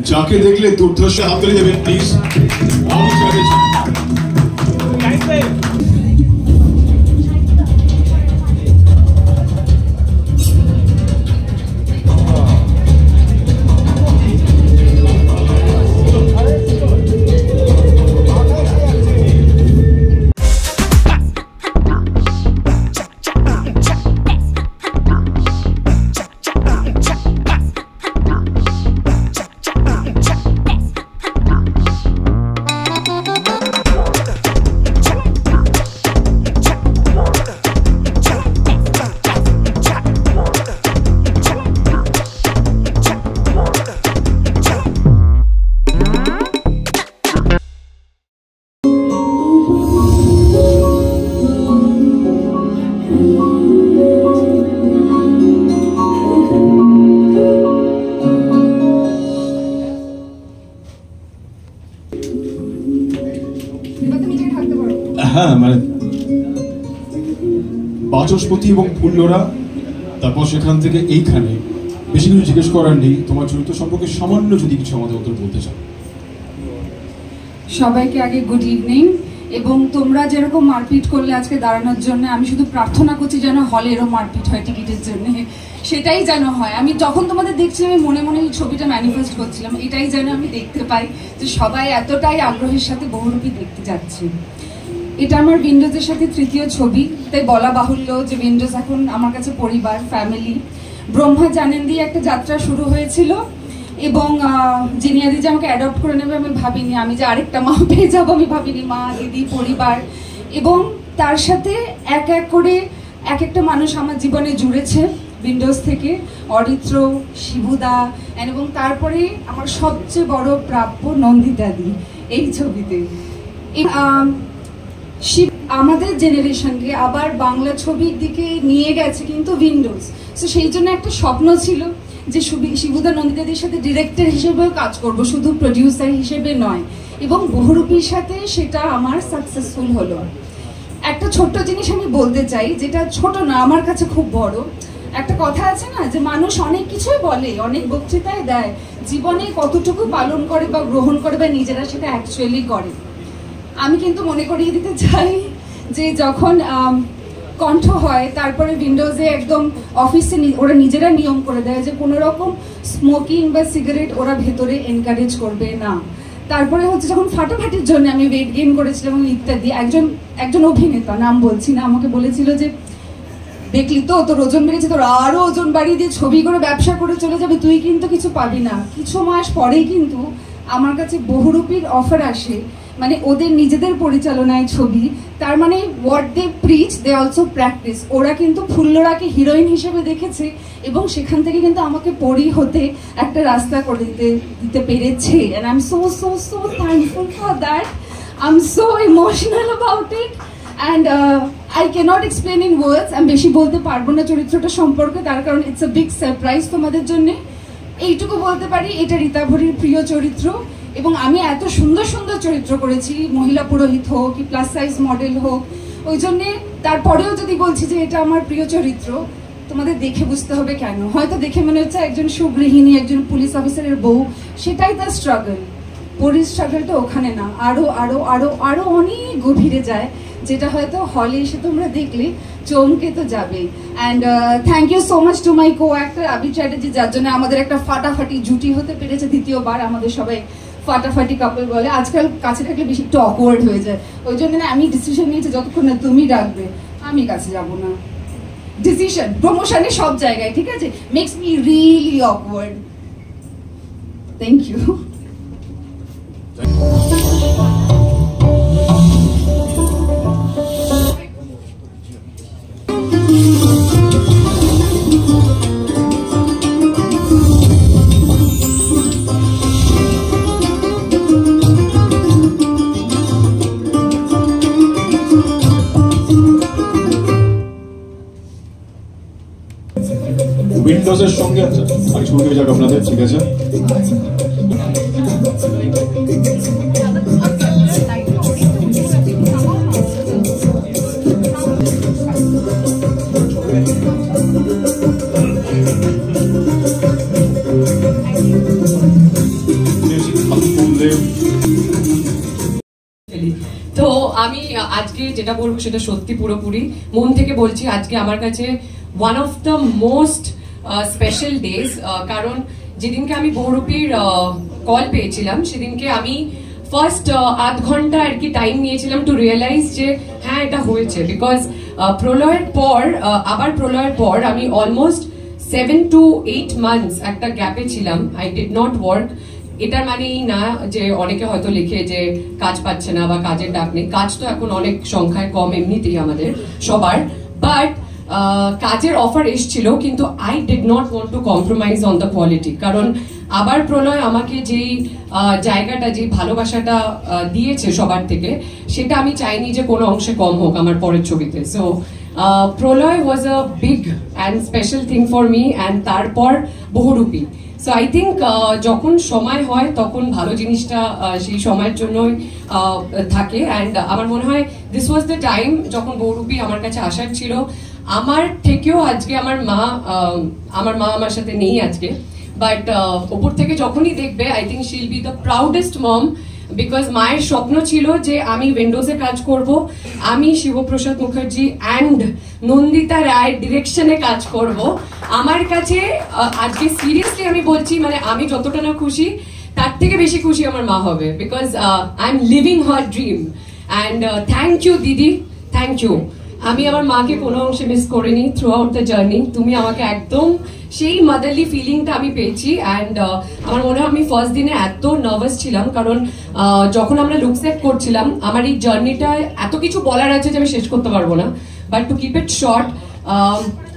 যাকে দেখলে দুর্ধর্ষ হাততালি দেবেন প্লিজ। হ্যাঁ মানে বাচস্পতি এবং ফুল্লরা, তারপর সেখান থেকে এইখানে বেশি কিছু জিজ্ঞেস করার নেই। তোমার চরিত্র সম্পর্কে সামান্য যদি কিছু আমাদের উত্তর বলতে চাও। সবাইকে আগে গুড ইভিনিং। এবং তোমরা যেরকম মারপিট করলে আজকে দাঁড়ানোর জন্য, আমি শুধু প্রার্থনা করছি যেন হলে এরকম মারপিট হয় টিকিটের জন্য, সেটাই যেন হয়। আমি যখন তোমাদের দেখছি আমি মনে মনে এই ছবিটা ম্যানিফেস্ট করছিলাম, এটাই যেন আমি দেখতে পাই যে সবাই এতটাই আগ্রহের সাথে বহুরূপী দেখতে যাচ্ছে। এটা আমার উইন্ডোজের সাথে তৃতীয় ছবি, তাই বলা বাহুল্য যে উইন্ডোজ এখন আমার কাছে পরিবার, ফ্যামিলি। ব্রহ্মা জানেন দিয়ে একটা যাত্রা শুরু হয়েছিল এবং জিনিয়াদি যে আমাকে অ্যাডপ্ট করে নেবে আমি ভাবিনি, আমি যে আরেকটা মা পেয়ে যাবো আমি ভাবিনি। মা, দিদি, পরিবার এবং তার সাথে এক এক করে এক একটা মানুষ আমার জীবনে জুড়েছে উইন্ডোজ থেকে। অরিত্র, শিবুদা এবং তারপরে আমার সবচেয়ে বড় প্রাপ্য নন্দিতাদি এই ছবিতে। আমাদের জেনারেশনকে আবার বাংলা ছবির দিকে নিয়ে গেছে কিন্তু উইন্ডোজ। সো সেই জন্য একটা স্বপ্ন ছিল যে শিবুদা নন্দিতাদের সাথে ডিরেক্টর হিসেবেও কাজ করব, শুধু প্রডিউসার হিসেবে নয়। এবং বহুরূপীর সাথে সেটা আমার সাকসেসফুল হলো। একটা ছোট্ট জিনিস আমি বলতে চাই, যেটা ছোট না, আমার কাছে খুব বড়। একটা কথা আছে না যে মানুষ অনেক কিছুই বলে, অনেক বক্তৃতায় দেয়, জীবনে কতটুকু পালন করে বা গ্রহণ করে বা নিজেরা সেটা অ্যাকচুয়ালি করে। আমি কিন্তু মনে করিয়ে দিতে চাই যে যখন কণ্ঠ হয় তারপরে উইন্ডোজে একদম অফিসে ওরা নিজেরা নিয়ম করে দেয় যে কোনো রকম স্মোকিং বা সিগারেট ওরা ভেতরে এনকারেজ করবে না। তারপরে হচ্ছে যখন ফাটাফাটির জন্য আমি ওয়েট গেইন করেছিলাম ইত্যাদি, একজন অভিনেতা, নাম বলছি না, আমাকে বলেছিল যে দেখলি তো তোর ওজন বেড়েছে, তোর আরও ওজন বাড়িয়ে দিয়ে ছবি করে ব্যবসা করে চলে যাবে, তুই কিন্তু কিছু পাবি না। কিছু মাস পরেই কিন্তু আমার কাছে বহুরূপীর অফার আসে, মানে ওদের নিজেদের পরিচালনায় ছবি। তার মানে what they preach they also practise. ওরা কিন্তু ফুল্লরাকে হিরোইন হিসেবে দেখেছে এবং সেখান থেকে কিন্তু আমাকে পরি হতে একটা রাস্তা করে দিতে পেরেছে। And I am so so so thankful for that. I am so emotional about it and I can't explain in words. আমি বেশি বলতে পারবো না চরিত্রটা সম্পর্কে, তার কারণ ইটস আ বিগ সারপ্রাইজ তোমাদের জন্যে। এইটুকু বলতে পারি এটা রীতা ভরির প্রিয় চরিত্র এবং আমি এত সুন্দর সুন্দর চরিত্র করেছি, মহিলা পুরোহিত হোক কি প্লাস সাইজ মডেল হোক, ওই জন্যে তারপরেও যদি বলছি যে এটা আমার প্রিয় চরিত্র, তোমাদের দেখে বুঝতে হবে কেন। হয়তো দেখে মনে হচ্ছে একজন সুগৃহিণী, একজন পুলিশ অফিসারের বউ, সেটাই তার স্ট্রাগল। পরির স্ট্রাগলটা ওখানে না, আরও আরও আরও আরও অনেক গভীরে যায়, যেটা হয়তো হলে এসে তোমরা দেখলে চমকে তো যাবে। And thank you so much to my co actor Abi Chatterjee, যার জন্য আমাদের একটা ফাটাফাটি জুটি হতে পেরেছে দ্বিতীয়বার। আমাদের সবাই ফাটাফাটি কাপল বলে, আজকাল কাছে থাকলে বেশি একটু অকওয়ার্ড হয়ে যায়, ওই জন্য আমি ডিসিশন নিয়েছি যতক্ষণ না তুমি ডাকবে আমি কাছে যাব না। ডিসিশন প্রমোশনে সব জায়গায়, ঠিক আছে, makes me really awkward. Thank you. উইন্ডোজের সঙ্গে আরেক ছবি যাক আপনাদের, ঠিক আছে? আমি আজকে যেটা বলবো সেটা সত্যি পুরোপুরি মন থেকে বলছি। আজকে আমার কাছে one of the most special days, কারণ যেদিনকে আমি বহুরূপীর কল পেয়েছিলাম সেদিনকে আমি ফার্স্ট আধ ঘন্টা আর কি টাইম নিয়েছিলাম টু রিয়েলাইজ যে হ্যাঁ এটা হয়েছে। বিকজ প্রলয়ের পর আবার প্রলয়ের পর আমি অলমোস্ট 7 to 8 months একটা গ্যাপে ছিলাম। I did not work. এটার মানেই না যে অনেকে হয়তো লিখে যে কাজ পাচ্ছে না বা কাজের ডাক নেই, কাজ তো এখন অনেক সংখ্যায় কম এমনিতেই আমাদের সবার, বাট কাজের অফার এসেছিল, কিন্তু I did not want to compromise on the quality. কারণ আবার প্রলয় আমাকে যেই জায়গাটা, যেই ভালোবাসাটা দিয়েছে সবার থেকে, সেটা আমি চাইনি যে কোনো অংশে কম হোক আমার পরের ছবিতে। So Pralay was a big and special thing for me, and তারপর বহুরূপী। সো আই থিঙ্ক যখন সময় হয় তখন ভালো জিনিসটা সেই সময়ের জন্যই থাকে। অ্যান্ড আমার মনে হয় দিস ওয়াজ দ্য টাইম যখন বহুরূপী আমার কাছে আসার ছিল। আমার থেকেও আজকে আমার মা আমার সাথে নেই আজকে, বাট ওপর থেকে যখনই দেখবে I think she will be the proudest mom. Because মায়ের স্বপ্ন ছিল যে আমি উইন্ডোজে কাজ করব, আমি শিবপ্রসাদ মুখার্জি অ্যান্ড নন্দিতা রায়ের ডিরেকশনে কাজ করব। আমার কাছে আজকে সিরিয়াসলি আমি বলছি, মানে আমি যতটা না খুশি তার থেকে বেশি খুশি আমার মা হবে, because I am living her dream. And thank you দিদি, থ্যাংক ইউ। আমি আমার মাকে কোনো অংশে মিস করিনি থ্রু আউট দ্য জার্নি। তুমি আমাকে একদম সেই মাদারলি ফিলিংটা আমি পেয়েছি। অ্যান্ড আমার মনে হয় আমি ফার্স্ট দিনে এত নার্ভাস ছিলাম, কারণ যখন আমরা লুক সেট করছিলাম, আমার এই জার্নিটা এত কিছু বলার আছে যে আমি শেষ করতে পারবো না, but to keep it short,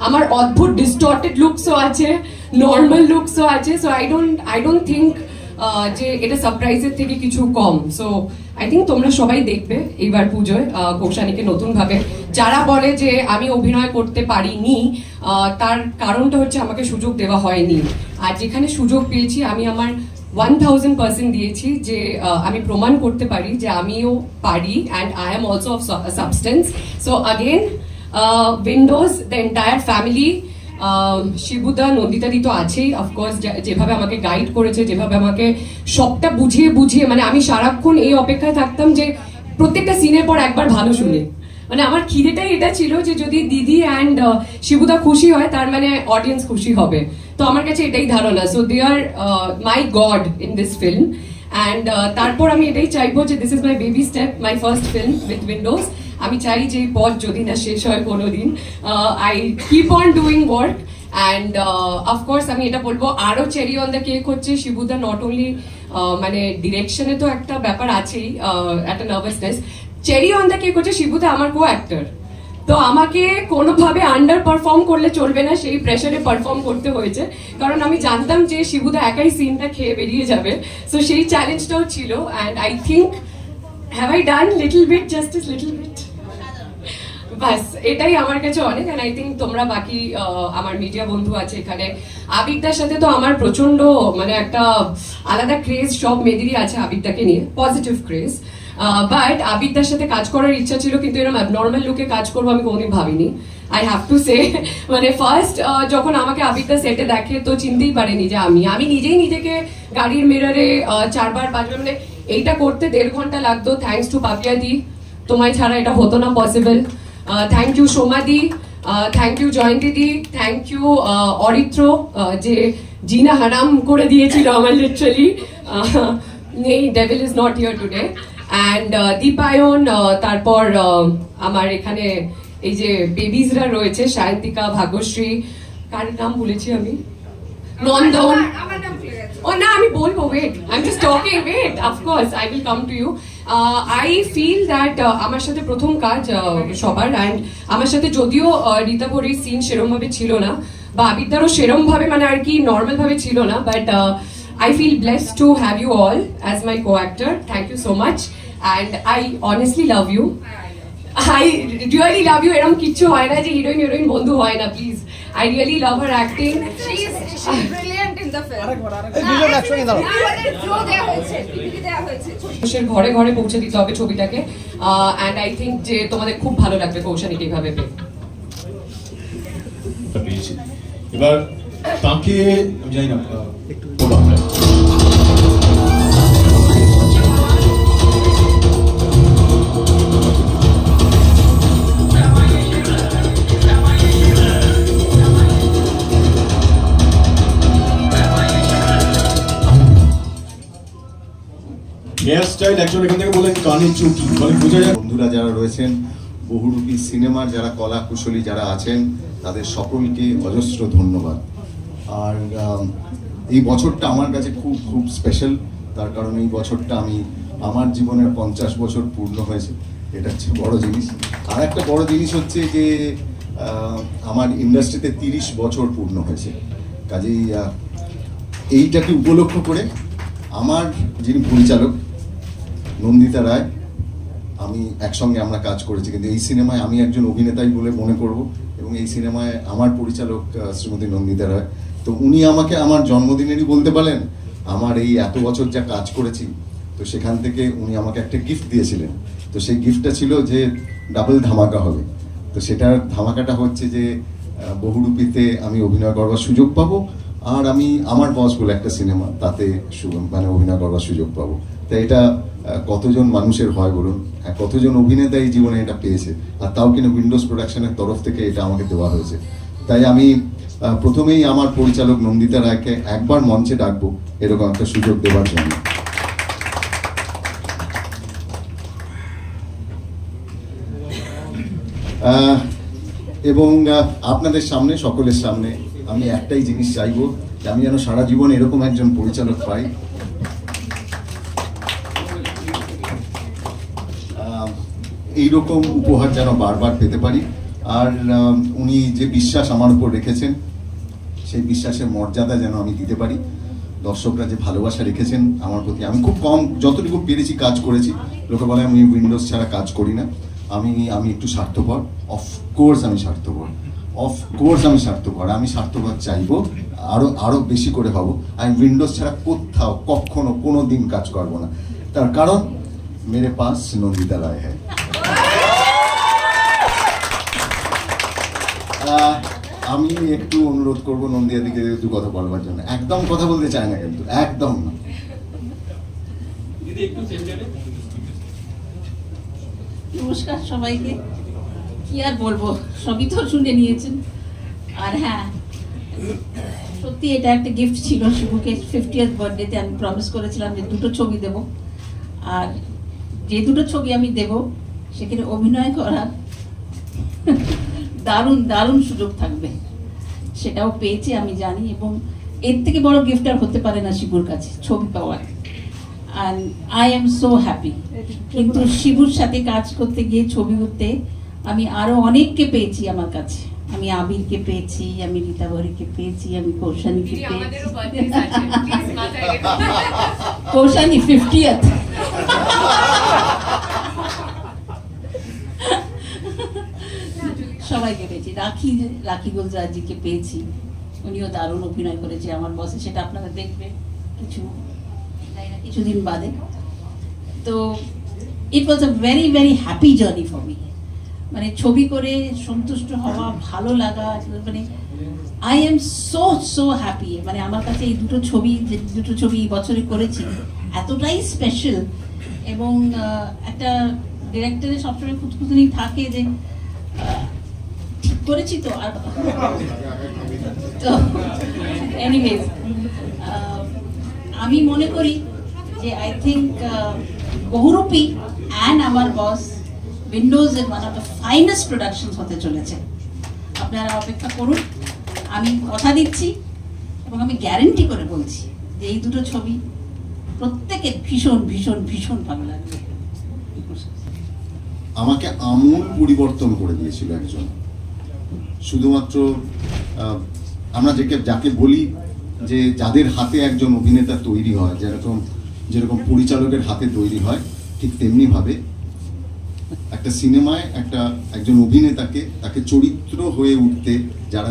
আমার অদ্ভুত ডিস্টর্টেড লুকসও আছে, নর্মাল লুকসও আছে। সো আই ডোন্ট থিঙ্ক যে এটা সারপ্রাইজের থেকে কিছু কম। সো আই থিঙ্ক তোমরা সবাই দেখবে এইবার পুজোয় কৌশানীকে নতুন ভাবে। যারা বলে যে আমি অভিনয় করতে পারিনি, তার কারণটা হচ্ছে আমাকে সুযোগ দেওয়া হয়নি। আর যেখানে সুযোগ পেয়েছি আমি আমার 1000% দিয়েছি, যে আমি প্রমাণ করতে পারি যে আমিও পারি, and I am also of substance. So again Windows, the entire family, Shibuda, Nandita di তো আছেই অফকোর্স, যেভাবে আমাকে গাইড করেছে, যেভাবে আমাকে সবটা বুঝিয়ে বুঝিয়ে, মানে আমি সারাক্ষণ এই অপেক্ষায় থাকতাম যে প্রত্যেকটা সিনের পর একবার ভালো শুনে। মানে আমার খিদেটাই এটা ছিল যে যদি দিদি অ্যান্ড শিবুদা খুশি হয় তার মানে অডিয়েন্স খুশি হবে। তো আমার কাছে এটাই ধারণা। So they are my god in this film. And তারপর আমি এটাই চাইবো যে this is my baby step, my first film with Windows. আমি চাই যে পথ যদি না শেষ হয় কোনোদিন, I keep on doing work. And of course আমি এটা বলবো, আরো চেরি অন দ্য কেক হচ্ছে শিবুদা নট অনলি মানে ডিরেকশনে তো একটা ব্যাপার আছেই, একটা nervousness, cherry on the cake হচ্ছে শিবুদা আমার কো অ্যাক্টর। তো আমাকে কোনোভাবে আন্ডার পারফর্ম করলে চলবে না, সেই প্রেশারে পারফর্ম করতে হয়েছে, কারণ আমি জানতাম যে শিবুদা একাই সিনটা খেয়ে বেরিয়ে যাবে। সো সেই চ্যালেঞ্জটাও ছিল। And I think have I done little bit justice, little bit, বাস এটাই আমার কাছে অনেক। অ্যান্ড আই থিঙ্ক তোমরা বাকি আমার মিডিয়া বন্ধু আছে এখানে, আবিরদার সাথে তো আমার প্রচন্ড মানে একটা আলাদা ক্রেজ সব মেয়েদেরই আছে আবিরদাকে নিয়ে, পজিটিভ ক্রেজ। বাট আবিরদার সাথে কাজ করার ইচ্ছা ছিল, কিন্তু এরকম অ্যাবনর্মাল লুকে কাজ করবো আমি কোনোদিন ভাবিনি। আই হ্যাভ টু সে, মানে ফার্স্ট যখন আমাকে আবিরদা সেটে দেখে তো চিনতেই পারেনি যে আমি নিজেই নিজেকে গাড়ির মিররে 4বার 5বার, মানে এইটা করতে 1.5 ঘন্টা লাগতো। থ্যাঙ্কস টু পাপিয়া দি, তোমায় ছাড়া এটা হতো না possible. Thank you Soma di, thank you Jayanti di, thank you Aritra, যে জিনা হারাম করে দিয়েছিল আমার লিটারালি। নেই, devil is not here today. And Dipayan, তারপর আমার এখানে এই যে বেবিজরা রয়েছে, সায়ন্তিকা, ভাগ্যশ্রী, কার নাম বলেছি আমি, নন্দন, ও না আমি বলবো, wait I am just talking, wait of course I will come to you. I feel that আমার সাথে প্রথম কাজ সবার, অ্যান্ড আমার সাথে যদিও রীতা ভরির সিন সেরম ভাবে ছিল না, বা আবিরদারও সেরম ভাবে মানে আর কি নর্মাল ভাবে ছিল না, but I feel blessed to have you all as my co-actor. Thank you so much, and I honestly love you. I really love you. এরকম কিচ্ছু হয় না যে হিরোইন বন্ধু হয় না, please. I really love her acting. She's brilliant in the film. ঘরে ঘরে পৌঁছে দিতে হবে ছবিটাকে, and I think যে তোমাদের খুব ভালো লাগবে কৌশানীকে এইভাবে পেয়ে। এবার তাকে আমি জানি না একটু স্টাইল, একজন এখান থেকে বলেন কানে চুকি, মানে বোঝা যায়। বন্ধুরা যারা রয়েছেন, বহুরূপী সিনেমার যারা কলা কুশলী যারা আছেন, তাদের সকলকে অজস্র ধন্যবাদ। আর এই বছরটা আমার কাছে খুব খুব স্পেশাল, তার কারণ এই বছরটা আমার জীবনের 50 বছর পূর্ণ হয়েছে, এটা হচ্ছে বড় জিনিস। আর একটা বড় জিনিস হচ্ছে যে আমার ইন্ডাস্ট্রিতে 30 বছর পূর্ণ হয়েছে। কাজেই এইটাকে উপলক্ষ করে আমার যিনি পরিচালক নন্দিতা রায়, আমি একসঙ্গে আমরা কাজ করেছি, কিন্তু এই সিনেমায় আমি একজন অভিনেতাই বলে মনে করব, এবং এই সিনেমায় আমার পরিচালক শ্রীমতী নন্দিতা রায়। তো উনি আমাকে আমার জন্মদিনেরই বলতে পারেন, আমার এই এত বছর যা কাজ করেছি, তো সেখান থেকে উনি আমাকে একটা গিফট দিয়েছিলেন। তো সেই গিফটটা ছিল যে ডাবল ধামাকা হবে। তো সেটার ধামাকাটা হচ্ছে যে বহুরূপীতে আমি অভিনয় করবার সুযোগ পাবো, আর আমি আমার বস বলে একটা সিনেমা, তাতে মানে অভিনয় করবার সুযোগ পাবো। তাই এটা কতজন মানুষের হয় বলুন, কতজন অভিনেতা এই জীবনে এটা পেয়েছে, আর তাও কিনা উইন্ডোজ প্রোডাকশনের তরফ থেকে এটা আমাকে দেওয়া হয়েছে। তাই আমি প্রথমেই আমার পরিচালক নন্দিতা রায়কে একবার মঞ্চে ডাকবো এরকম একটা সুযোগ দেওয়ার জন্য। এবং আপনাদের সামনে, সকলের সামনে আমি একটাই জিনিস চাইবো, যে আমি যেন সারা জীবন এরকম একজন পরিচালক পাই। এইরকম উপহার যেন বারবার পেতে পারি। আর উনি যে বিশ্বাস আমার উপর রেখেছেন, সেই বিশ্বাসের মর্যাদা যেন আমি দিতে পারি। দর্শকরা যে ভালোবাসা রেখেছেন আমার প্রতি, আমি খুব কম যতটুকু পেরেছি কাজ করেছি। লোকে বলে আমি উইন্ডোজ ছাড়া কাজ করি না, আমি একটু স্বার্থপর। অফকোর্স আমি স্বার্থপর, আমি স্বার্থপর চাইবো, আরো বেশি করে হবো। আমি উইন্ডোজ ছাড়া কোথাও কখনো কোনো দিন কাজ করবো না, তার কারণ মেরে পাস নন্দিতা রায় হ্যাঁ। আমি একটু অনুরোধ করবো নন্দিয়া দিকে দু কথা বলবার জন্য। একদম কথা বলতে চায় না, কিন্তু একদম না। নমস্কার সবাইকে, কি আর বলবো, সবই তো শুনে নিয়েছেন। আর হ্যাঁ, সত্যি এটা একটা গিফট ছিল শিবুকে। 50th বার্থডেতে আমি প্রমিস করেছিলাম যে 2টো ছবি দেব, আর যে 2টো ছবি আমি দেব সেখানে অভিনয় করার দারুণ দারুণ সুযোগ থাকবে, সেটাও পেয়েছি আমি জানি। এবং এর থেকে বড় গিফট আর হতে পারে না শিবুর কাছে, ছবি পাওয়ার। and I am so happy। কিন্তু শিবুর সাথে কাজ করতে গিয়ে, ছবি করতে আমি আরো অনেককে পেয়েছি আমার কাছে। আমি আবিরকে পেয়েছি, আমি রীতা ভরিকে পেয়েছি, আমি কৌশানীকে পেয়েছি। কৌশানী 50th সবাইকে পেয়েছি। রাখি গুলজারজিকে পেয়েছি, উনিও দারুণ অভিনয় করেছে আমার বসে, সেটা আপনারা দেখবেন কিছুদিন বাদে। তো it was a very very happy journey for me. মানে ছবি করে সন্তুষ্ট হওয়া, ভালো লাগা, মানে আই এম সো হ্যাপি। মানে আমার কাছে এই দুটো ছবি বছরে করেছি, এতটাই স্পেশাল। এবং একটা ডিরেক্টরের সবসময় খুঁতখুঁতনি থাকে যে ঠিক করেছি তো। আর তো এনিওয়েজ, আমি মনে করি যে আই থিঙ্ক বহুরূপী অ্যান্ড আমার বস উইন্ডোজ এর one of the finest productions হতে চলেছে। আপনারা অপেক্ষা করুন, আমি কথা দিচ্ছি এবং আমি গ্যারেন্টি করে বলছি যে এই দুটো ছবি প্রত্যেকের ভীষণ ভীষণ ভীষণ ভালো লাগবে। আমাকে আমূল পরিবর্তন করে দিয়েছিল একজন। শুধুমাত্র আমরা যাকে বলি যে যাদের হাতে একজন অভিনেতা তৈরি হয়, যেরকম পরিচালকের হাতে তৈরি হয়, ঠিক তেমনি ভাবে একটা সিনেমায় একজন অভিনেতাকে তাকে চরিত্র হয়ে উঠতে যারা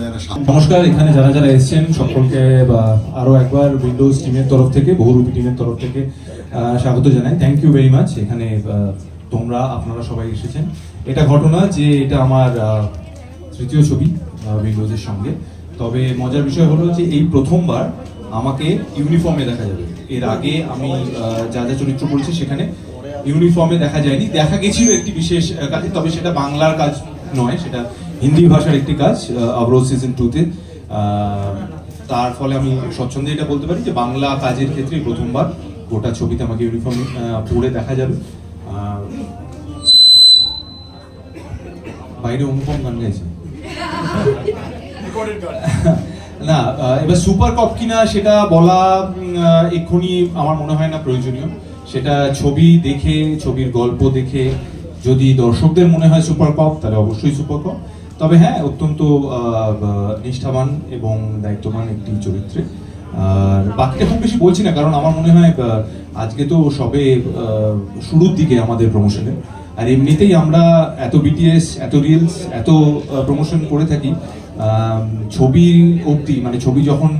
নমস্কার, এখানে যারা এসেছেন সকলকে আরো একবার উইন্ডোজ টিমের তরফ থেকে, বহুরূপী টিমের তরফ থেকে স্বাগত জানাই। Thank you very much. এখানে আপনারা সবাই এসেছেন। এটা ঘটনা যে এটা আমার তৃতীয় ছবি উইন্ডোজের সঙ্গে। তবে মজার বিষয় হলো যে এই প্রথমবার আমাকে ইউনিফর্মে দেখা যাবে। এর আগে আমি যা চরিত্র করেছি সেখানে ইউনিফর্মে দেখা যায়নি, দেখা গেছিল একটি বিশেষ কাজে, তবে সেটা বাংলার কাজ নয়, সেটা হিন্দি ভাষার একটি কাজ আবরোজ সিজন 2-তে। তার ফলে আমি স্বচ্ছন্দে এটা বলতে পারি যে বাংলা কাজের ক্ষেত্রে প্রথমবার গোটা ছবিতে আমাকে ইউনিফর্ম পরে দেখা যাবে। বাইরে অনুপম গান গাইছে না, এবার সুপার কপ কিনা সেটা বলা এক্ষুনি আমার মনে হয় না প্রয়োজনীয়। সেটা ছবি দেখে, ছবির গল্প দেখে যদি দর্শকদের মনে হয় সুপার কপ, তাহলে অবশ্যই সুপার কপ। তবে হ্যাঁ, অত্যন্ত নিষ্ঠাবান এবং দায়িত্ববান একটি চরিত্রে। আর বাকিটা খুব বেশি বলছি না, কারণ আমার মনে হয় আজকে তো সবে শুরুর দিকে আমাদের প্রমোশনে, আর এমনিতেই আমরা এত বিটিএস, এত রিলস, এত প্রমোশন করে থাকি। ছবি অবধি, মানে ছবি যখন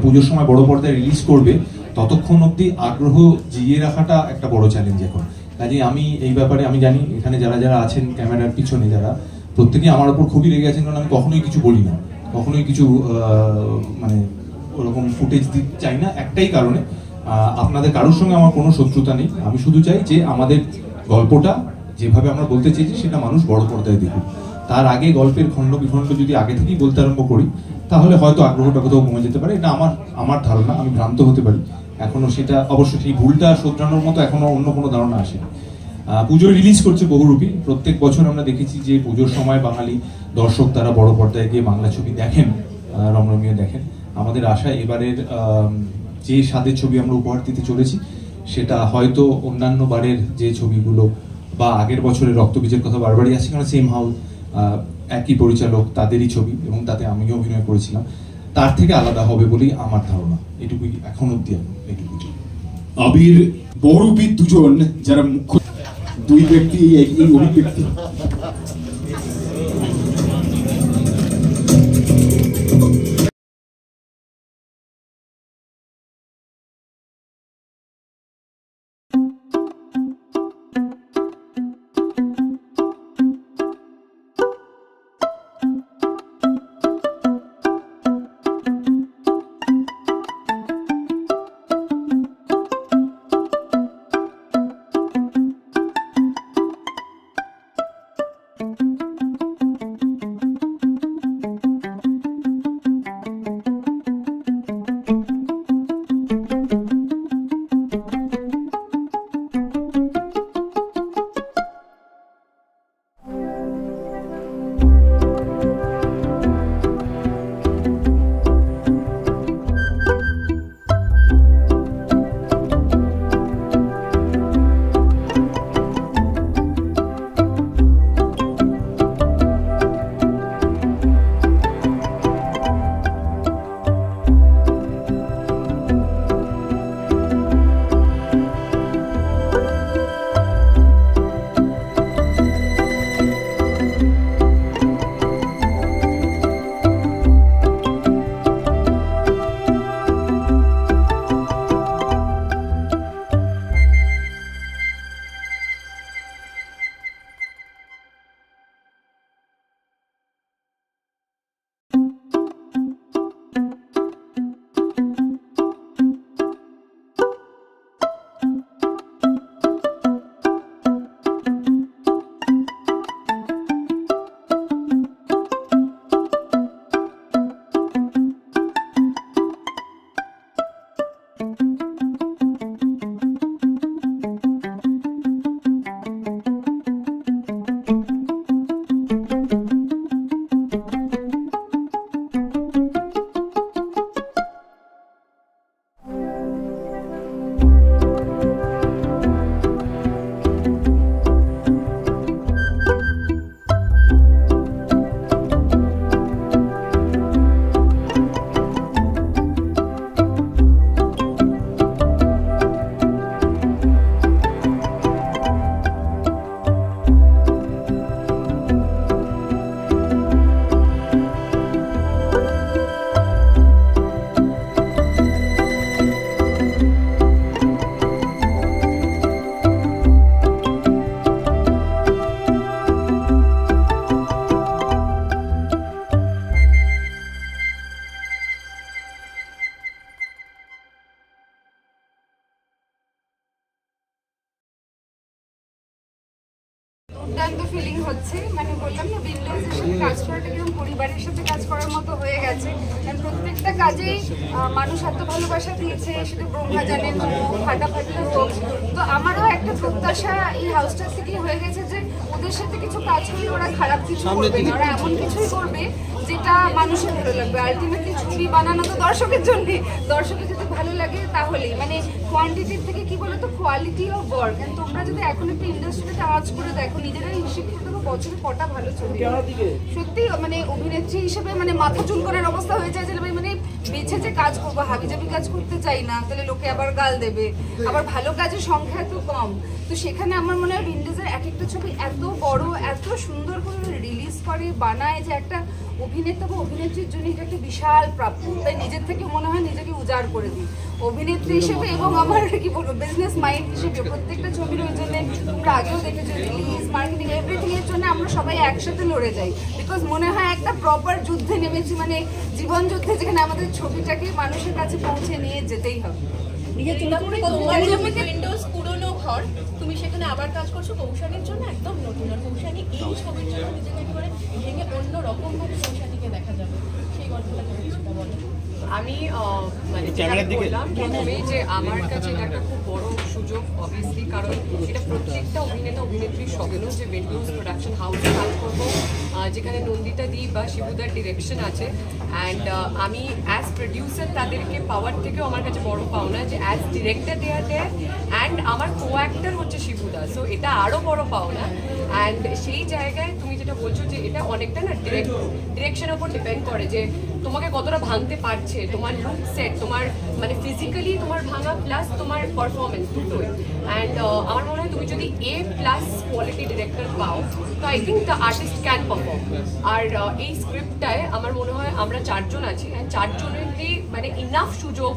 পুজোর সময় বড় পর্দায় রিলিজ করবে, ততক্ষণ অবধি আগ্রহ জিইয়ে রাখাটা একটা বড় চ্যালেঞ্জ এখন। কাজে আমি এই ব্যাপারে, আমি জানি এখানে যারা যারা আছেন ক্যামেরার পিছনে, যারা প্রত্যেকেই আমার উপর খুবই রেগে আছেন, কারণ আমি কখনোই কিছু বলি না, কখনোই কিছু মানে ওরকম ফুটেজ দিতে চাই না। একটাই কারণে, আপনাদের কারোর সঙ্গে আমার কোনো শত্রুতা নেই। আমি শুধু চাই যে আমাদের গল্পটা যেভাবে আমরা বলতে চেয়েছি সেটা মানুষ বড় পর্দায় দেখুক। তার আগে গল্পের খণ্ড বিখণ্ড যদি আগে থেকেই বলতে আরম্ভ করি, তাহলে হয়তো আগ্রহটা কোথাও কমে যেতে পারে। এটা আমার ধারণা, আমি ভ্রান্ত হতে পারি এখনো। সেটা অবশ্যই, সেই ভুলটা শোধরানোর মতো এখনো অন্য কোনো ধারণা আসে। পুজো রিলিজ করছে বহুরূপী। প্রত্যেক বছর আমরা দেখেছি যে পুজোর সময় বাঙালি দর্শক তারা বড় পর্দায় গিয়ে বাংলা ছবি দেখেন, রমরমিয়ে দেখেন। আমাদের আশা এবারের যে স্বাদের ছবি আমরা উপহার দিতে চলেছি, সেটা হয়তো অন্যান্য বারের যে ছবিগুলো বা আগের বছরের রক্তবীজের কথা বারবারই আসছে, কারণ সেম হাউস, একই পরিচালক, তাদেরই ছবি, এবং তাতে আমিও অভিনয় করেছিলাম, তার থেকে আলাদা হবে বলেই আমার ধারণা। এটুকুই এখন অব্দি, এটুকুই। আবির বহুরূপী দুজন, যারা মুখ্য দুই ব্যক্তি, এই অভিব্যক্তি দুর্দান্ত ফিলিং হচ্ছে, মানে বললাম না উইন্ডোজের সাথে কাজ করাটা কিরকম পরিবারের সাথে কাজ করার মতো হয়ে গেছে। কারণ প্রত্যেকটা কাজেই মানুষ এত ভালোবাসা দিয়েছে, সেটা ব্রহ্মা জানেন ফাটাফাটি হোক। তো আমারও একটা প্রত্যাশা এই হাউসটার থেকেই হয়ে গেছে যে ওদের সাথে কিছু কাজ করলে ওরা খারাপ কিছু করবে না, ওরা এমন কিছুই করবে যেটা মানুষের ভালো লাগবে। আলটিমেটলি ছবি বানানো তো দর্শকের জন্য, দর্শকের যদি ভালো লাগে তাহলেই, মানে কোয়ান্টিটির থেকে কি বলতো কোয়ালিটি অফ ওয়ার্ক। তোমরা যদি এখন একটা ইন্ডাস্ট্রিতে কাজ করে দেখো, নিজেরাই হিসেব করে দেখো বছরে কটা ভালো ছবি, সত্যি মানে অভিনেত্রী হিসেবে মানে মাথা চুল করার অবস্থা হয়ে যায় যে মানে বেছে যে কাজ করবো, হাবিজাবি কাজ করতে চাই না, তাহলে লোকে আবার গাল দেবে, আবার ভালো কাজের সংখ্যা এত কম। তো সেখানে আমার মনে হয় উইন্ডোজের এক একটা ছবি এত বড়, এত সুন্দর করে রিলিজ করে বানায় যে একটা অভিনেতা বা অভিনেত্রীর জন্য এটা একটা বিশাল প্রাপ্য। তাই নিজের থেকে মনে হয় নিজেকে উজাড় করে দিই অভিনেত্রী হিসেবে, এবং আমার কি বলবো বিজনেস মাইন্ড হিসেবে। প্রত্যেকটা ছবির ওই জন্য তোমরা আগেও দেখেছো রিলিজ, মার্কেটিং, এভরিথিং এর জন্য আমরা সবাই একসাথে লড়ে যাই। বিকজ মনে হয় একটা প্রপার যুদ্ধে নেমেছি, মানে জীবন যুদ্ধে, যেখানে আমাদের ছবিটাকে মানুষের কাছে পৌঁছে নিয়ে যেতেই হবে। উইন্ডোজ পুরনো ঘর, তুমি সেখানে আবার কাজ করছো কৌশানীর জন্য একদম নতুন। আর কৌশানী এই ছবির জন্য নিজেকে একেবারে ভেঙে অন্য রকম ভাবে কৌশানীকে দেখা যাবে, সেই গল্পটা কিছুটা বলো। আমি মানে বললাম প্রথমেই যে আমার কাছে এটা একটা খুব বড় সুযোগ অবভিয়াসলি, কারণ এটা প্রত্যেকটা অভিনেতা অভিনেত্রীর স্বপ্ন যে উইন্ডোজ প্রোডাকশন হাউসে কাজ করবো, যেখানে নন্দিতা দি বা শিবুদার ডিরেকশন আছে। অ্যান্ড আমি অ্যাজ প্রডিউসার তাদেরকে পাওয়ার থেকেও আমার কাছে বড় পাওনা যে অ্যাজ ডিরেক্টর দেয়ার দেয়, অ্যান্ড আমার কো অ্যাক্টর হচ্ছে শিবুদা, সো এটা আরও বড় পাওনা। অ্যান্ড সেই জায়গায় তুমি যেটা বলছো যে এটা অনেকটা না ডিরেকশনের উপর ডিপেন্ড করে যে তোমাকে কতটা ভাঙতে পারছে, তোমার লুক সেট, তোমার মানে ফিজিক্যালি তোমার ভাঙা প্লাস তোমার পারফরমেন্স দুটোই। অ্যান্ড আমার মনে হয় তুমি যদি A+ কোয়ালিটি ডিরেক্টর পাও, তো I think the artist can perform. আর এই স্ক্রিপ্টটায় আমার মনে হয় আমরা 4 জন আছি, অ্যান্ড 4 জনেরই মানে ইনাফ সুযোগ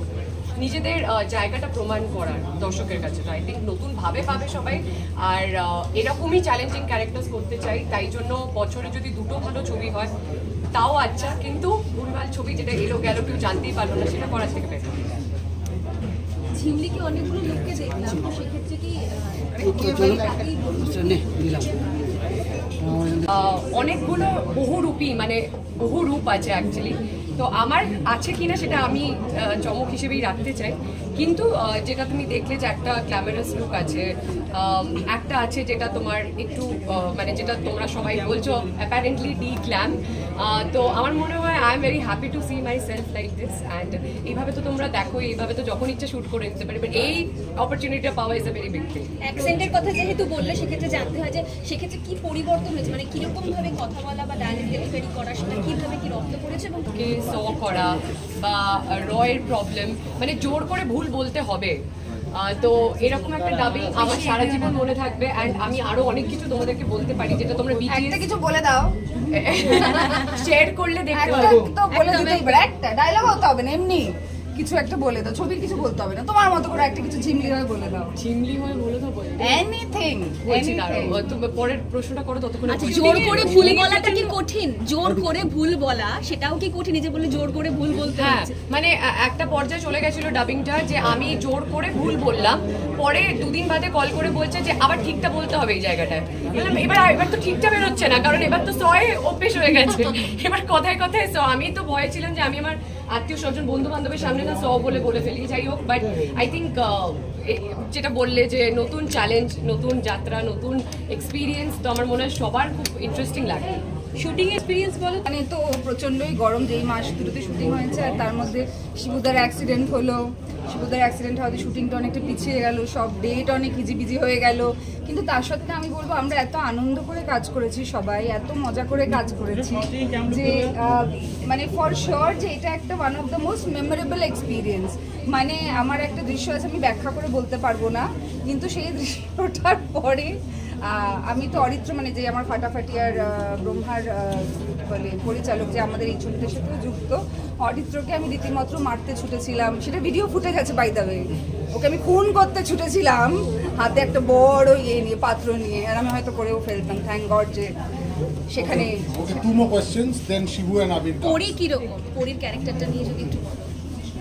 নিজেদের জায়গাটা প্রমাণ করার দর্শকের কাছে। তো আই থিঙ্ক নতুনভাবে পাবে সবাই, আর এরকমই চ্যালেঞ্জিং ক্যারেক্টার্স করতে চাই। তাই জন্য বছরে যদি 2টো ভালো ছবি হয় তাও আচ্ছা, কিন্তু ভুলভাল ছবি যেটা এলো গেল কেউ জানতেই পারলো না, সেটা করার থেকে বেটার। ঝিমলিকে অনেকগুলো লোককে দেখলাম, তো সেক্ষেত্রে কি অনেকগুলো বহুরূপী মানে বহুরূপ আছে অ্যাকচুয়ালি। তো আমার আছে কিনা সেটা আমি চমক হিসেবেই রাখতে চাই, কিন্তু যেটা তুমি দেখলে যে একটা গ্ল্যামারাস লুক আছে, একটা আছে যেটা তোমার একটু মানে যেটা তোমরা সবাই বলছো অ্যাপারেন্টলি ডি গ্ল্যাম। তো আমার মনে হয় I am very happy to see myself like this. And এইভাবে তো তোমরা দেখো, এইভাবে তো যখন ইচ্ছা শ্যুট করে নিতে পারি, বাট এই অপরচুনিটিটা পাওয়া is a very big thing. অ্যাকসেন্টের কথা যেহেতু বললে, সেক্ষেত্রে জানতে হয় যে সেক্ষেত্রে কি পরিবর্তন হয়েছে, মানে কিরকম ভাবে কথা বলা বা ডায়ালগ ডেলিভারি করা, সেটা কিভাবে কি রপ্ত করেছে এবং স করা বা রয়ের প্রবলেম, মানে জোর করে ভুল বলতে হবে। তো এরকম একটা ডাবিং আমার সারা জীবন মনে থাকবে। অ্যান্ড আমি আরো অনেক কিছু তোমাদেরকে বলতে পারি যেটা তোমরা একটা কিছু বলে দাও, শেয়ার করলে দেখতে একটা তো বলে দিতেই পারে, একটা ডায়লগ হতে হবে না, এমনি কিছু একটা বলে দাও, ছবির কিছু বলতে হবে না, তোমার মতো করে একটা কিছু ঝিমলি হয়ে বলে দাও, ঝিমলি হয়ে বলে দাও, এনিথিং। বলছি দাঁড়াও, তুমি পরের প্রশ্নটা করো ততক্ষণ। আচ্ছা, জোর করে ভুল বলাটা কি কঠিন? জোর করে ভুল বলা সেটাও কি কঠিন? যে বলে জোর করে ভুল বলতে হ্যাঁ, মানে একটা পর্যায়ে চলে গেছিল ডাবিংটা যে আমি জোর করে ভুল বললাম, পরে 2 দিন বাদে কল করে বলছে যে আবার ঠিকটা বলতে হবে এই জায়গাটায়। বললাম এবার তো ঠিকটা বেরোচ্ছে না, কারণ এবার তো সয়ে অভ্যেস হয়ে গেছে, এবার কথায় কথায় স। আমি তো ভয়ে ছিলাম যে আমি আমার আত্মীয় স্বজন বন্ধু বান্ধবের সামনে না স বলে ফেলি, যাই হোক। বাট আই থিঙ্ক যেটা বললে যে নতুন চ্যালেঞ্জ, নতুন যাত্রা, নতুন এক্সপিরিয়েন্স, তো আমার মনে হয় সবার খুব ইন্টারেস্টিং লাগে। শুটিং এক্সপিরিয়েন্স বলো। মানে তো প্রচন্ডই গরম, যেই মাস দুটোতে শুটিং হয়েছে, আর তার মধ্যে শিবুদার অ্যাক্সিডেন্ট হলো। শিবুদার অ্যাক্সিডেন্ট হওয়াতে শুটিংটা অনেকটা পিছিয়ে গেল, সব ডেট অনেক হিজিবিজি হয়ে গেল। কিন্তু তার সত্ত্বেও আমি বলবো আমরা এত আনন্দ করে কাজ করেছি, সবাই এত মজা করে কাজ করেছি যে মানে ফর শিওর যে এটা একটা one of the most memorable experience. মানে আমার একটা দৃশ্য আছে, আমি ব্যাখ্যা করে বলতে পারবো না, কিন্তু সেই দৃশ্যটার পরে আমি তো অরিত্র, মানে যে আমার ফাটাফাটি আর ব্রহ্মার বলে পরিচালক, যে আমাদের এই ছবিটার সাথেও যুক্ত, অরিত্রকে আমি রীতিমাত্র মারতে ছুটেছিলাম। সেটা ভিডিও ফুটে গেছে বাই দ্য ওয়ে। ওকে আমি খুন করতে ছুটেছিলাম হাতে একটা বড় নিয়ে, পাত্র নিয়ে, আর আমি হয়তো করেও ফেলতাম। থ্যাংক গড যে সেখানে। Okay, 2 more questions, then Shibu and Abir. পরি কিরকম? পরির ক্যারেক্টারটা নিয়ে যদি একটু বলো।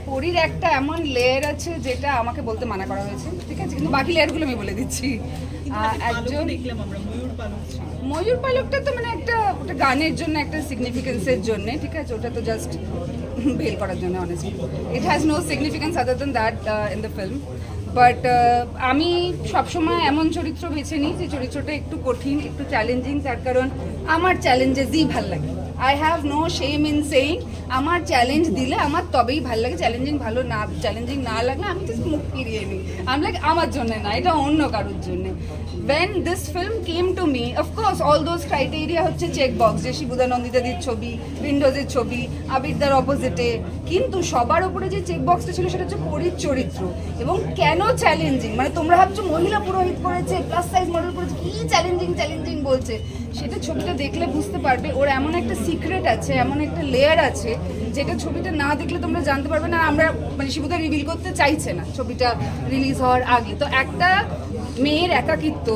পরীর একটা এমন লেয়ার আছে যেটা আমাকে বলতে মানা করা হয়েছে, ঠিক আছে, কিন্তু বাকি লেয়ারগুলো আমি বলে দিচ্ছি। একজন ময়ূর পালকটা তো মানে একটা ওটা গানের জন্য একটা সিগনিফিকেন্সের জন্য, ঠিক আছে, ওটা তো জাস্ট বেল করার জন্য, honestly it has no significance other than that in the film. But আমি সবসময় এমন চরিত্র বেছে নিই যে চরিত্রটা একটু কঠিন, একটু চ্যালেঞ্জিং, তার কারণ আমার চ্যালেঞ্জেসই ভাল লাগে। I have no shame in saying আমার চ্যালেঞ্জ দিলে আমার তবেই ভাল লাগে, চ্যালেঞ্জিং না লাগলে আমি জাস্ট মুখ ফিরিয়ে নিই, আমি লাইক আমার জন্য না, এটা অন্য কারোর জন্য। When this film came to me, of course all those criteria হচ্ছে চেক বক্স, যে শিবুদা নন্দিতাদির ছবি, উইন্ডোজের ছবি, আবিরদার অপোজিটে, কিন্তু সবার উপরে যে চেক বক্সটা ছিল সেটা হচ্ছে পরীর চরিত্র। এবং কেন চ্যালেঞ্জিং, মানে তোমরা ভাবছো মহিলা পুরোহিত করেছে, প্লাস সাইজ মডেল করেছে, কি চ্যালেঞ্জিং বলছে, সেটা ছবিটা দেখলে বুঝতে পারবে। ওর এমন একটা সিক্রেট আছে, এমন একটা লেয়ার আছে যেটা ছবিটা না দেখলে তোমরা জানতে পারবে না। আমরা মানে শিবুদা রিভিল করতে চাইছে না ছবিটা রিলিজ হওয়ার আগে। তো একটা মেয়ের একাকিত্ব,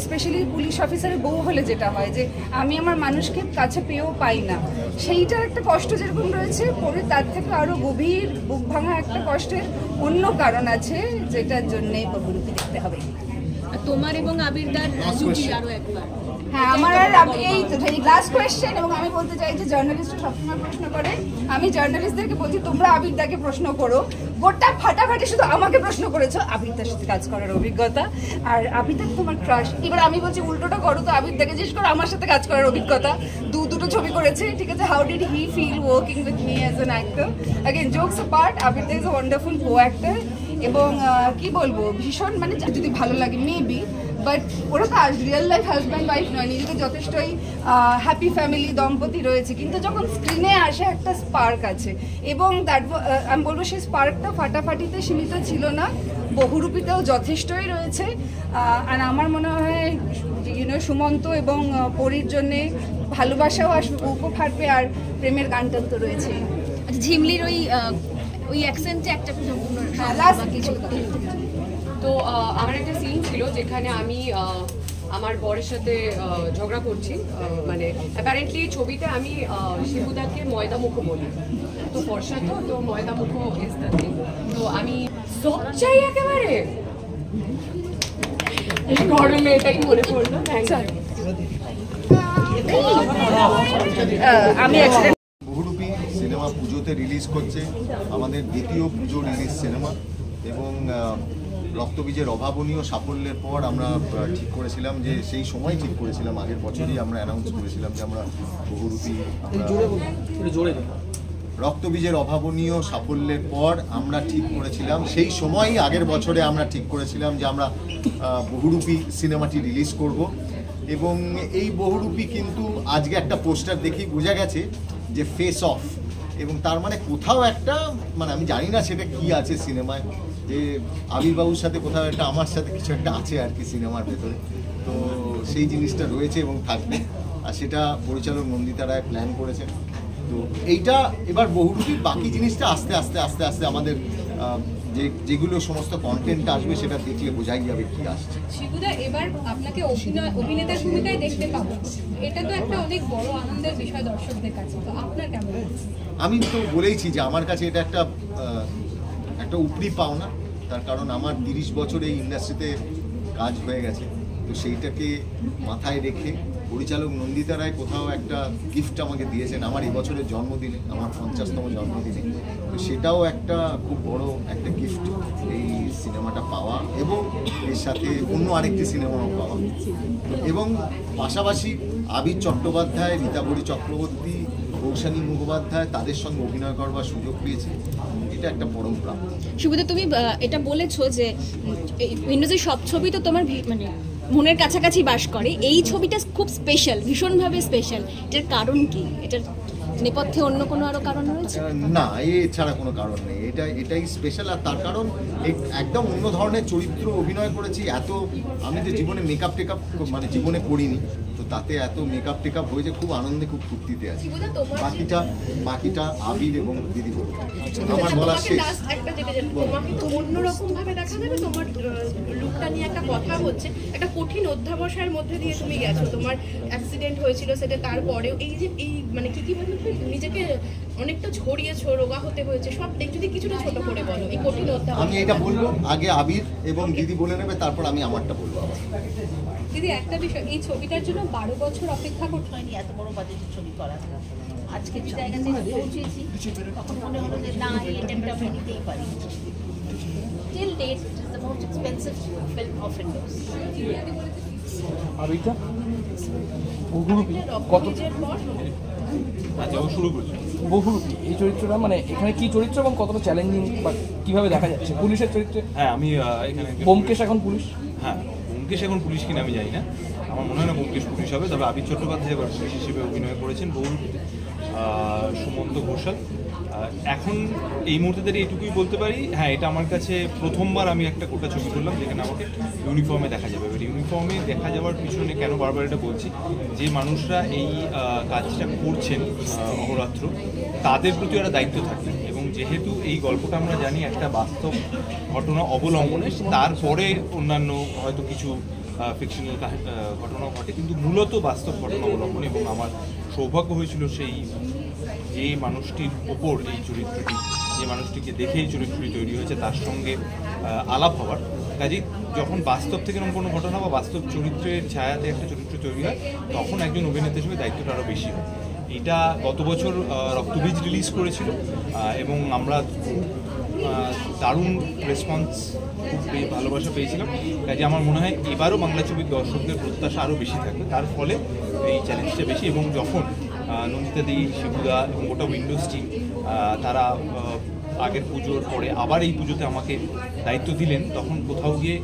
স্পেশালি পুলিশ অফিসারের বউ হলে যেটা হয় যে আমি আমার মানুষকে কাছে পেয়েও পাই না, সেইটার একটা কষ্ট যেরকম রয়েছে, পরে তার থেকে আরও গভীর বুক ভাঙা একটা কষ্টের অন্য কারণ আছে, যেটার জন্যে বহুরূপী দেখতে হবে। তোমার এবং আবিরদার জুটি আরো একবার। হ্যাঁ, আমার আর এই লাস্ট কোয়েশ্চেন, এবং আমি বলতে চাই যে জার্নালিস্টরা সবসময় প্রশ্ন করে, আমি জার্নালিস্টদেরকে বলছি তোমরা আবিরদাকে প্রশ্ন করো, গোটা ফাটাফাটি শুধু আমাকে প্রশ্ন করেছো আবিরদার সাথে কাজ করার অভিজ্ঞতা, আর আবিরদা তোমার ক্রাশ। এবার আমি বলছি উল্টোটা করো, তো আবিরদাকে জিজ্ঞেস করো আমার সাথে কাজ করার অভিজ্ঞতা, দুটো ছবি করেছে, ঠিক আছে, how did he feel working with me as an actor. Again jokes apart, Abirda is a wonderful co actor, এবং কি বলবো, ভীষণ মানে যদি ভালো লাগে মেবি, বাট ওরা তো আজ রিয়েল লাইফ হাজব্যান্ড ওয়াইফ নয়, নিজেদের যথেষ্টই হ্যাপি ফ্যামিলি দম্পতি রয়েছে, কিন্তু যখন স্ক্রিনে আসে একটা স্পার্ক আছে, এবং দ্যাট আমি বলবো সেই স্পার্কটা ফাটাফাটিতে সীমিত ছিল না, বহুরূপীতেও যথেষ্টই রয়েছে। আর আমার মনে হয় সুমন্ত এবং পরীর জন্যে ভালোবাসাও আসবে, উপহারবে, আর প্রেমের গানটা তো রয়েছে। ঝিমলির ওই অ্যাকসেন্টে একটা লাস্ট কিছু তো আমার একটা সিন ছিল যেখানে আমি আমার বরের সাথে ঝগড়া করছি, মানে অ্যাপারেন্টলি ছবিতে আমি শিবুদাকে ময়দা মুখো বলি, তো ফর্সা তো ময়দা মুখো ইজ দ্য থিং, তো আমি সব চাই একেবারে গরমে, এটাই মনে পড়লো। আমি বহুরূপী সিনেমা পুজোতে রিলিজ করছে, আমাদের দ্বিতীয় পুজো রিলিজ সিনেমা, এবং রক্তবীজের অভাবনীয় সাফল্যের পর আমরা ঠিক করেছিলাম যে সেই সময় ঠিক করেছিলাম, আগের বছরই আমরা অ্যানাউন্স করেছিলাম যে আমরা বহুরূপী, রক্তবীজের অভাবনীয় সাফল্যের পর আমরা ঠিক করেছিলাম, সেই সময়ই আগের বছরে আমরা ঠিক করেছিলাম যে আমরা বহুরূপী সিনেমাটি রিলিজ করব। এবং এই বহুরূপী কিন্তু আজকে একটা পোস্টার দেখি বোঝা গেছে যে ফেস অফ, এবং তার মানে কোথাও একটা, মানে আমি জানি না সেটা কি আছে সিনেমায়, যে আবিরবাবুর সাথে কোথাও একটা আমার সাথে কিছু একটা আছে আর কি সিনেমার ভেতরে, তো সেই জিনিসটা রয়েছে এবং থাকবে, আর সেটা পরিচালক নন্দিতা রায় প্ল্যান করেছেন। তো এইটা এবার বহুরূপীর বাকি জিনিসটা আস্তে আস্তে আস্তে আস্তে আমাদের যেগুলো সমস্ত কন্টেন্ট আসবে সেটা দেখলে বোঝাই যাবে কি আসছে। শিবুদা, এবার আপনাকে অভিনেতার ভূমিকায় দেখতে পাবো, এটা তো একটা অনেক বড় আনন্দের বিষয় দর্শকদের কাছে, তো আপনার কেমন? আমি তো বলেইছি যে আমার কাছে এটা একটা উপরি পাওনা, তার কারণ আমার 30 বছর এই ইন্ডাস্ট্রিতে কাজ হয়ে গেছে, তো সেইটাকে মাথায় রেখে পরিচালক নন্দিতা রায় কোথাও একটা গিফট আমাকে দিয়েছেন আমার এই বছরের জন্মদিনে, আমার 50তম জন্মদিনে, তো সেটাও একটা খুব বড় একটা গিফট এই সিনেমাটা পাওয়া, এবং এর সাথে অন্য আরেকটি সিনেমাও পাওয়া, এবং পাশাপাশি আবির চট্টোপাধ্যায়, রীতাবরী চক্রবর্তী, কৌশানী মুখোপাধ্যায়, তাদের সঙ্গে অভিনয় করবার সুযোগ পেয়েছে, এটা একটা পরম প্রাপ্তি। শিবুদা, তুমি এটা বলেছো যে উইন্ডোজের সব ছবি তো তোমার মানে মনের কাছাকাছি বাস করে, এই ছবিটা খুব স্পেশাল, ভীষণভাবে স্পেশাল, এটার কারণ কি? এটার নেপথ্যে অন্য কোনো আরো কারণ রয়েছে? না, এছাড়া কোনো কারণ নেই, এটাই স্পেশাল। আর তার কারণ একদম অন্য ধরনের চরিত্র অভিনয় করেছি, আমি যে জীবনে মেকআপ টেকআপ মানে জীবনে করিনি, তো তাতে এত মেকআপ টেকআপ হয়েছে, খুব আনন্দে খুব ফুর্তিতে আছে। শিবুদা, তোমার বাকিটা আবির এবং দিদি বলবে। আমার বলা শেষ। একটা যেটা তোমাকে তো অন্যরকম ভাবে দেখা যাবে, তোমার লুকটা নিয়ে একটা কথা হচ্ছে, একটা কঠিন অধ্যাবসায়ের মধ্যে দিয়ে তুমি গেছো, তোমার অ্যাক্সিডেন্ট হয়েছিল সেটা, তারপরেও এই যে এই মানে কি বলবো, নিজেকে অনেকটা ছড়িয়েছো, রোগা হতে হয়েছে, সব যদি কিছুটা ছোট করে বলো এই কঠিন অধ্যাবসায়। আমি এটা বলবো, আগে আবির এবং দিদি বলে নেবে, তারপর আমি আমারটা বলবো আবার। দিদি, একটা বিষয়, এই ছবিটার জন্য 12 বছর অপেক্ষা করতে হয়নি এত বড় বাজেটের ছবি করা। আজকে যে জায়গাতে পৌঁছেছি তখন মনে হলো যে না, এই অ্যাটেম্পটা আমরা নিতেই পারি। Till date it is the most expensive film of ইন্ডোস। আর এইটা বহুরূপী কত শুরু করছি। বহুরূপী এই চরিত্রটা, মানে এখানে কি চরিত্র এবং কতটা চ্যালেঞ্জিং বা কিভাবে দেখা যাচ্ছে পুলিশের চরিত্রে? হ্যাঁ, আমি এখানে ব্যোমকেশ এখন পুলিশ। হ্যাঁ, ব্যোমকেশ এখন পুলিশ কিনা আমি জানি না, আমার মনে হয় না ব্যোমকেশ পুলিশ হবে। তবে আবির চট্টোপাধ্যায় এবার পুলিশ হিসেবে অভিনয় করেছেন বহুরূপীতে। সুমন্ত ঘোষাল। এখন এই মুহূর্তে দাঁড়িয়ে এটুকুই বলতে পারি, হ্যাঁ, এটা আমার কাছে প্রথমবার আমি একটা গোটা ছবি করলাম যেখানে আমাকে ইউনিফর্মে দেখা যাবে। এবার ইউনিফর্মে দেখা যাওয়ার পিছনে কেন বারবার এটা বলছি, যে মানুষরা এই কাজটা করছেন অহরাত্র, তাদের প্রতি একটা দায়িত্ব থাকে। এবং যেহেতু এই গল্পটা আমরা জানি একটা বাস্তব ঘটনা অবলম্বনে, তারপরে অন্যান্য হয়তো কিছু ফিকশনাল ঘটনাও ঘটে, কিন্তু মূলত বাস্তব ঘটনা অবলম্বন। এবং আমার সৌভাগ্য হয়েছিল সেই যে মানুষটির ওপর এই চরিত্রটি, যে মানুষটিকে দেখে এই চরিত্রটি তৈরি হয়েছে, তার সঙ্গে আলাপ হওয়ার। কাজেই যখন বাস্তব থেকে এরকম কোনো ঘটনা বা বাস্তব চরিত্রের ছায়াতে একটা চরিত্র তৈরি হয়, তখন একজন অভিনেতা হিসেবে দায়িত্বটা আরও বেশি হয়। এটা গত বছর রক্তবীজ রিলিজ করেছিল এবং আমরা খুব দারুণ রেসপন্স, খুব ভালোবাসা পেয়েছিলাম। কাজে আমার মনে হয় এবারও বাংলা ছবির দর্শকদের প্রত্যাশা আরও বেশি থাকবে, তার ফলে এই চ্যালেঞ্জটা বেশি। এবং যখন নন্দিতা দি, শিবুদা এবং গোটা উইন্ডোজ টিম তারা আগের পুজোর পরে আবার এই পুজোতে আমাকে দায়িত্ব দিলেন, তখন কোথাও গিয়ে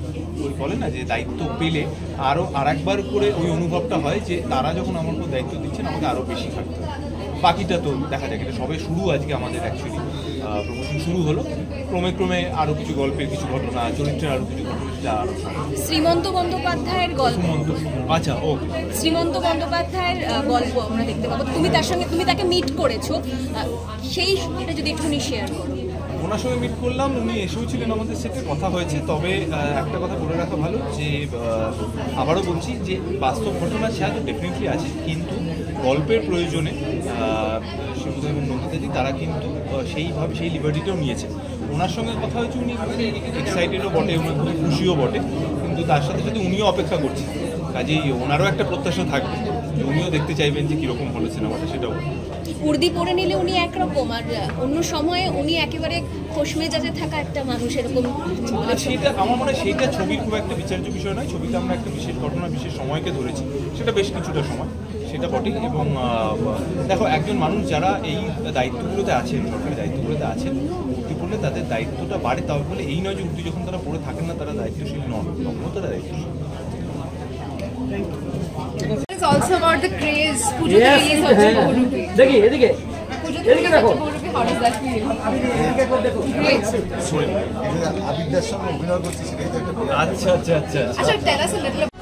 ওই বলে না যে দায়িত্ব পেলে আরও আরেকবার করে ওই অনুভবটা হয় যে তারা যখন আমার উপর দায়িত্ব দিচ্ছেন আমাকে আরও বেশি থাকতে হবে। বাকিটা তো দেখা যাক, এটা সবে শুরু। আজকে আমাদের অ্যাকচুয়ালি প্রমোশন শুরু হলো, ক্রমে ক্রমে আরও কিছু গল্পের কিছু ঘটনা, চরিত্রের আরও কিছু ঘটনা, সেটা আরও শ্রীমন্ত বন্দ্যোপাধ্যায়ের গল্প। আচ্ছা, ওকে। শ্রীমন্ত বন্দ্যোপাধ্যায়ের গল্প আমরা দেখতে পাবো, তুমি তার সঙ্গে, তুমি তাকে মিট করেছো, সেই এটা যদি একটুখানি শেয়ার করো। ওনার সঙ্গে মিট করলাম, উনি এসেও ছিলেন আমাদের সেটে, কথা হয়েছে। তবে একটা কথা বলে রাখা ভালো, যে আবারও বলছি যে বাস্তব ঘটনা ছায়া তো ডেফিনেটলি আছে, কিন্তু গল্পের প্রয়োজনে শিবুদা এবং নন্দিতাজি তারা কিন্তু সেইভাবে সেই লিবার্টিটাও নিয়েছে। ওনার সঙ্গে কথা হয়েছে, উনি এক্সাইটেডও বটে, ওনার খুবই খুশিও বটে, কিন্তু তার সাথে সাথে উনিও অপেক্ষা করছেন। কাজেই ওনারও একটা প্রত্যাশা থাকবে, উনিও দেখতে চাইবেন যে কীরকম হলো সিনেমাটা, সেটাও। উর্দি পরে নিলে উনি একরকম, আর অন্য সময়ে উনি একেবারে খোশ মেজাজে থাকা একটা মানুষ, এরকম। সেটা আমার মনে হয় সেইটা ছবির খুব একটা বিচার্য বিষয় নয়। ছবিতে আমরা একটা বিশেষ ঘটনা, বিশেষ সময়কে ধরেছি, সেটা বেশ কিছুটা সময়, সেটা বটেই। এবং দেখো, একজন মানুষ যারা এই দায়িত্বগুলোতে আছেন, সরকারি দায়িত্বগুলোতে আছেন, উর্দি পড়লে তাদের দায়িত্বটা বাড়ে। তার ফলে এই নয় যে উর্দি যখন তারা পড়ে থাকেন না তারা দায়িত্বশীল নন, তখনও তারা দায়িত্বশীল। It's also about the craze. Pujo the craze হচ্ছে বহুরূপী। দেখি এদিকে, পুজো the craze হচ্ছে বহুরূপী। How does that feel? Great. আবিরদার সঙ্গে অভিনয় করছি, সেটাই তো একটা। আচ্ছা আচ্ছা আচ্ছা আচ্ছা, tell us a little